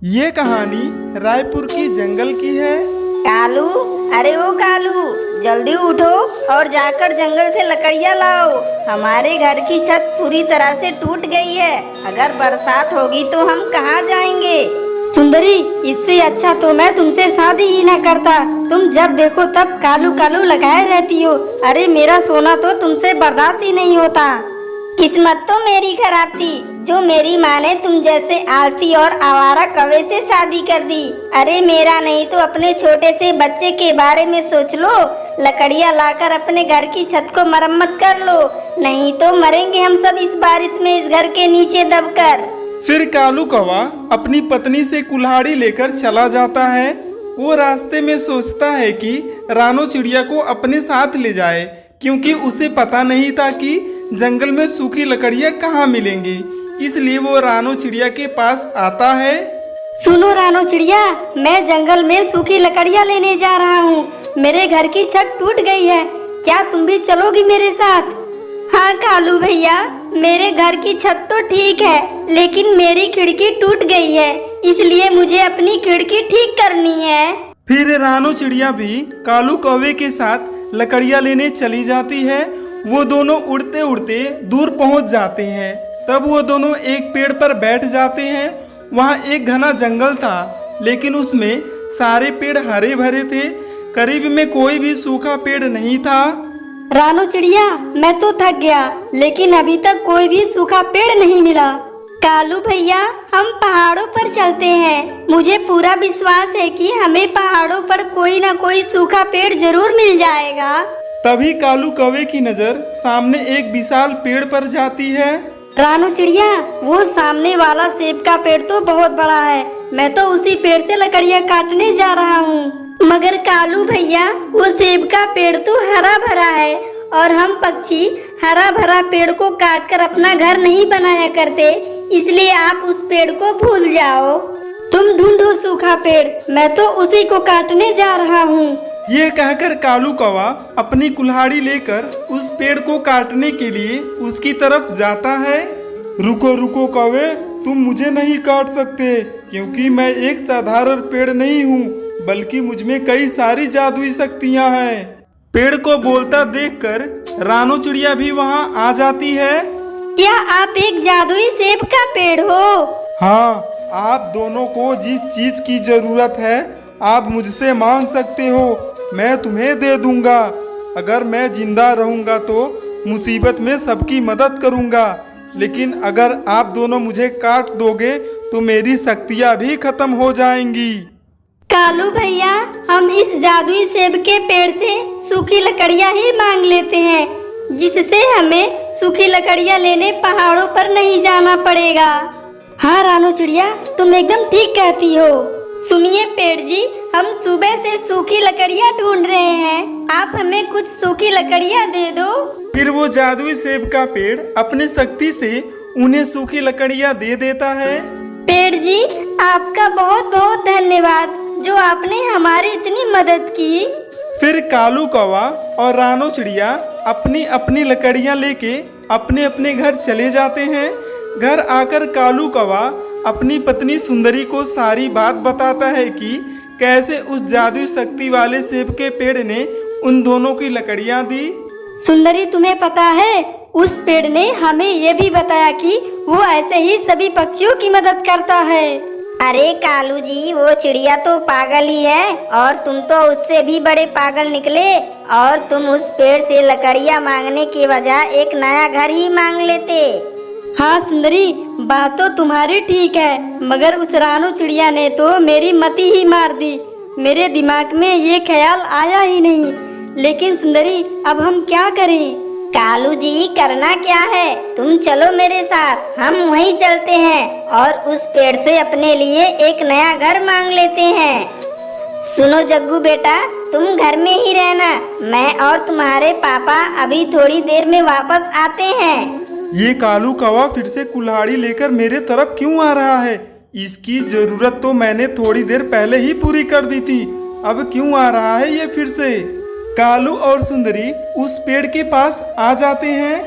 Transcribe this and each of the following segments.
ये कहानी रायपुर की जंगल की है। कालू, अरे ओ कालू, जल्दी उठो और जाकर जंगल से लकड़ियाँ लाओ। हमारे घर की छत पूरी तरह से टूट गई है। अगर बरसात होगी तो हम कहाँ जाएंगे? सुंदरी, इससे अच्छा तो मैं तुमसे शादी ही ना करता। तुम जब देखो तब कालू कालू लगाए रहती हो। अरे मेरा सोना तो तुमसे बर्दाश्त ही नहीं होता। किस्मत तो मेरी खराब थी जो मेरी माँ ने तुम जैसे आलसी और आवारा कौवे से शादी कर दी। अरे मेरा नहीं तो अपने छोटे से बच्चे के बारे में सोच लो। लकड़ियाँ लाकर अपने घर की छत को मरम्मत कर लो, नहीं तो मरेंगे हम सब इस बारिश में इस घर के नीचे दबकर। फिर कालू कौवा अपनी पत्नी से कुल्हाड़ी लेकर चला जाता है। वो रास्ते में सोचता है कि रानो चिड़िया को अपने साथ ले जाए, क्योंकि उसे पता नहीं था कि जंगल में सूखी लकड़ियाँ कहाँ मिलेंगी। इसलिए वो रानो चिड़िया के पास आता है। सुनो रानो चिड़िया, मैं जंगल में सूखी लकड़ियाँ लेने जा रहा हूँ। मेरे घर की छत टूट गई है, क्या तुम भी चलोगी मेरे साथ? हाँ कालू भैया, मेरे घर की छत तो ठीक है, लेकिन मेरी खिड़की टूट गई है, इसलिए मुझे अपनी खिड़की ठीक करनी है। फिर रानो चिड़िया भी कालू कौवे के साथ लकड़ियाँ लेने चली जाती है। वो दोनों उड़ते उड़ते दूर पहुंच जाते हैं। तब वो दोनों एक पेड़ पर बैठ जाते हैं। वहाँ एक घना जंगल था, लेकिन उसमें सारे पेड़ हरे भरे थे। करीब में कोई भी सूखा पेड़ नहीं था। रानो चिड़िया, मैं तो थक गया, लेकिन अभी तक कोई भी सूखा पेड़ नहीं मिला। कालू भैया, हम पहाड़ों पर चलते हैं। मुझे पूरा विश्वास है कि हमें पहाड़ों पर कोई न कोई सूखा पेड़ जरूर मिल जाएगा। तभी कालू कौवे की नजर सामने एक विशाल पेड़ पर जाती है। रानो चिड़िया, वो सामने वाला सेब का पेड़ तो बहुत बड़ा है। मैं तो उसी पेड़ से लकड़ियाँ काटने जा रहा हूँ। मगर कालू भैया, वो सेब का पेड़ तो हरा भरा है और हम पक्षी हरा भरा पेड़ को काटकर अपना घर नहीं बनाया करते, इसलिए आप उस पेड़ को भूल जाओ। तुम ढूंढो सूखा पेड़, मैं तो उसी को काटने जा रहा हूँ। ये कहकर कालू कौवा अपनी कुल्हाड़ी लेकर उस पेड़ को काटने के लिए उसकी तरफ जाता है। रुको रुको कौवे, तुम मुझे नहीं काट सकते, क्योंकि मैं एक साधारण पेड़ नहीं हूँ, बल्कि मुझमें कई सारी जादुई शक्तियाँ हैं। पेड़ को बोलता देखकर रानो चिड़िया भी वहाँ आ जाती है। क्या आप एक जादुई सेब का पेड़ हो? हाँ, आप दोनों को जिस चीज की जरूरत है आप मुझसे मांग सकते हो, मैं तुम्हें दे दूंगा। अगर मैं जिंदा रहूंगा तो मुसीबत में सबकी मदद करूंगा, लेकिन अगर आप दोनों मुझे काट दोगे तो मेरी शक्तियाँ भी खत्म हो जाएंगी। कालू भैया, हम इस जादुई सेब के पेड़ से सूखी लकड़ियाँ ही मांग लेते हैं, जिससे हमें सूखी लकड़ियाँ लेने पहाड़ों पर नहीं जाना पड़ेगा। हाँ रानो चिड़िया, तुम एकदम ठीक कहती हो। सुनिए पेड़ जी, हम सुबह से सूखी लकड़ियाँ ढूंढ रहे हैं, आप हमें कुछ सूखी लकड़ियाँ दे दो। फिर वो जादुई सेब का पेड़ अपनी शक्ति से उन्हें सूखी लकड़ियाँ दे देता है। पेड़ जी, आपका बहुत बहुत धन्यवाद जो आपने हमारी इतनी मदद की। फिर कालू कौवा और रानो चिड़िया अपनी अपनी लकड़ियाँ लेके अपने अपने घर चले जाते हैं। घर आकर कालू कौवा अपनी पत्नी सुंदरी को सारी बात बताता है कि कैसे उस जादुई शक्ति वाले सेब के पेड़ ने उन दोनों की लकड़ियाँ दी। सुंदरी, तुम्हें पता है, उस पेड़ ने हमें ये भी बताया कि वो ऐसे ही सभी पक्षियों की मदद करता है। अरे कालू जी, वो चिड़िया तो पागल ही है और तुम तो उससे भी बड़े पागल निकले, और तुम उस पेड़ से लकड़ियाँ मांगने की बजाय एक नया घर ही मांग लेते। हाँ सुंदरी, बात तो तुम्हारी ठीक है, मगर उस रानो चिड़िया ने तो मेरी मति ही मार दी। मेरे दिमाग में ये ख्याल आया ही नहीं। लेकिन सुंदरी, अब हम क्या करें? कालू जी, करना क्या है, तुम चलो मेरे साथ, हम वहीं चलते हैं और उस पेड़ से अपने लिए एक नया घर मांग लेते हैं। सुनो जग्गू बेटा, तुम घर में ही रहना, मैं और तुम्हारे पापा अभी थोड़ी देर में वापस आते हैं। ये कालू कौवा फिर से कुल्हाड़ी लेकर मेरे तरफ क्यों आ रहा है? इसकी जरूरत तो मैंने थोड़ी देर पहले ही पूरी कर दी थी, अब क्यों आ रहा है ये फिर से? कालू और सुंदरी उस पेड़ के पास आ जाते हैं।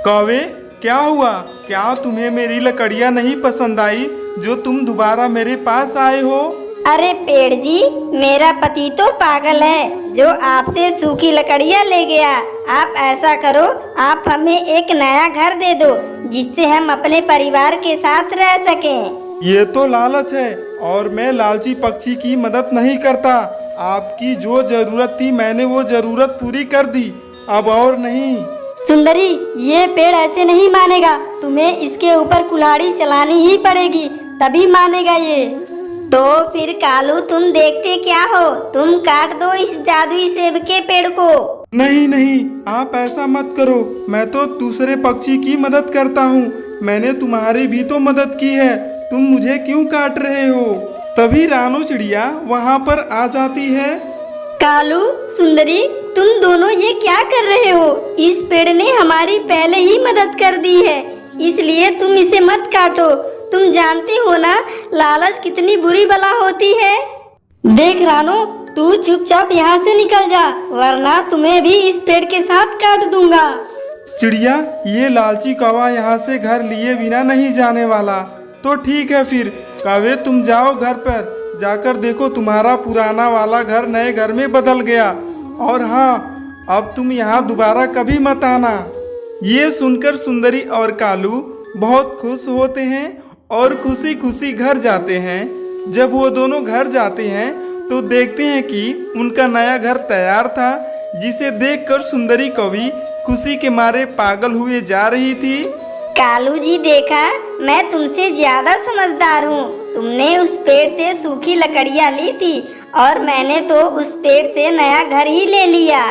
कौवे, क्या हुआ? क्या तुम्हें मेरी लकड़ियाँ नहीं पसंद आई? जो तुम दोबारा मेरे पास आए हो? अरे पेड़ जी, मेरा पति तो पागल है जो आपसे सूखी लकड़ियाँ ले गया। आप ऐसा करो, आप हमें एक नया घर दे दो जिससे हम अपने परिवार के साथ रह सकें। ये तो लालच है और मैं लालची पक्षी की मदद नहीं करता। आपकी जो जरूरत थी मैंने वो जरूरत पूरी कर दी, अब और नहीं। सुंदरी, ये पेड़ ऐसे नहीं मानेगा, तुम्हें इसके ऊपर कुल्हाड़ी चलानी ही पड़ेगी तभी मानेगा ये। तो फिर कालू तुम देखते क्या हो, तुम काट दो इस जादुई सेब के पेड़ को। नहीं नहीं, आप ऐसा मत करो, मैं तो दूसरे पक्षी की मदद करता हूँ। मैंने तुम्हारी भी तो मदद की है, तुम मुझे क्यों काट रहे हो? तभी रानू चिड़िया वहाँ पर आ जाती है। कालू, सुंदरी, तुम दोनों ये क्या कर रहे हो? इस पेड़ ने हमारी पहले ही मदद कर दी है, इसलिए तुम इसे मत काटो। तुम जानती हो ना लालच कितनी बुरी बला होती है। देख रानू, तू चुपचाप यहाँ से निकल जा, वरना तुम्हें भी इस पेड़ के साथ काट दूंगा। चिड़िया, ये लालची कौवा यहाँ से घर लिए बिना नहीं जाने वाला। तो ठीक है फिर कौवे, तुम जाओ घर पर, जाकर देखो तुम्हारा पुराना वाला घर नए घर में बदल गया। और हाँ, अब तुम यहाँ दोबारा कभी मत आना। ये सुनकर सुंदरी और कालू बहुत खुश होते हैं और खुशी खुशी घर जाते हैं। जब वो दोनों घर जाते हैं तो देखते हैं कि उनका नया घर तैयार था, जिसे देखकर सुंदरी कौवी खुशी के मारे पागल हुए जा रही थी। कालू जी, देखा, मैं तुमसे ज्यादा समझदार हूँ। तुमने उस पेड़ से सूखी लकड़ियाँ ली थी और मैंने तो उस पेड़ से नया घर ही ले लिया।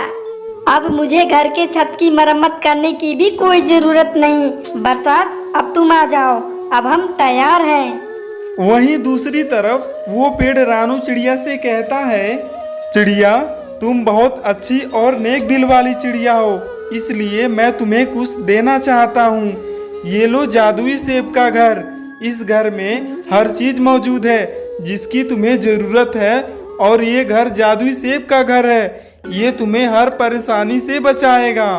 अब मुझे घर के छत की मरम्मत करने की भी कोई जरूरत नहीं। बरसात, अब तुम आ जाओ, अब हम तैयार हैं। वहीं दूसरी तरफ वो पेड़ रानू चिड़िया से कहता है, चिड़िया, तुम बहुत अच्छी और नेक दिल वाली चिड़िया हो, इसलिए मैं तुम्हें कुछ देना चाहता हूँ। ये लो जादुई सेब का घर। इस घर में हर चीज मौजूद है जिसकी तुम्हें जरूरत है, और ये घर जादुई सेब का घर है। ये तुम्हें हर परेशानी से बचाएगा।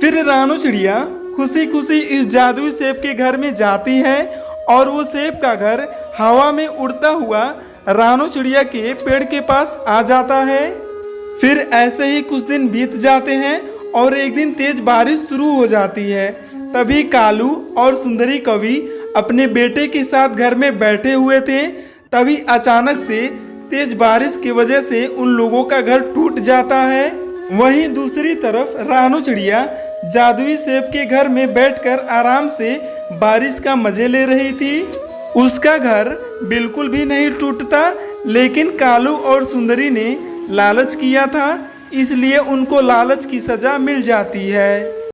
फिर रानू चिड़िया खुशी खुशी इस जादुई सेब के घर में जाती है और वो सेब का घर हवा में उड़ता हुआ रानू चिड़िया के पेड़ के पास आ जाता है। फिर ऐसे ही कुछ दिन बीत जाते हैं और एक दिन तेज बारिश शुरू हो जाती है। तभी कालू और सुंदरी कवि अपने बेटे के साथ घर में बैठे हुए थे। तभी अचानक से तेज बारिश की वजह से उन लोगों का घर टूट जाता है। वहीं दूसरी तरफ रानू चिड़िया जादुई सेब के घर में बैठकर आराम से बारिश का मजे ले रही थी। उसका घर बिल्कुल भी नहीं टूटता, लेकिन कालू और सुंदरी ने लालच किया था, इसलिए उनको लालच की सजा मिल जाती है।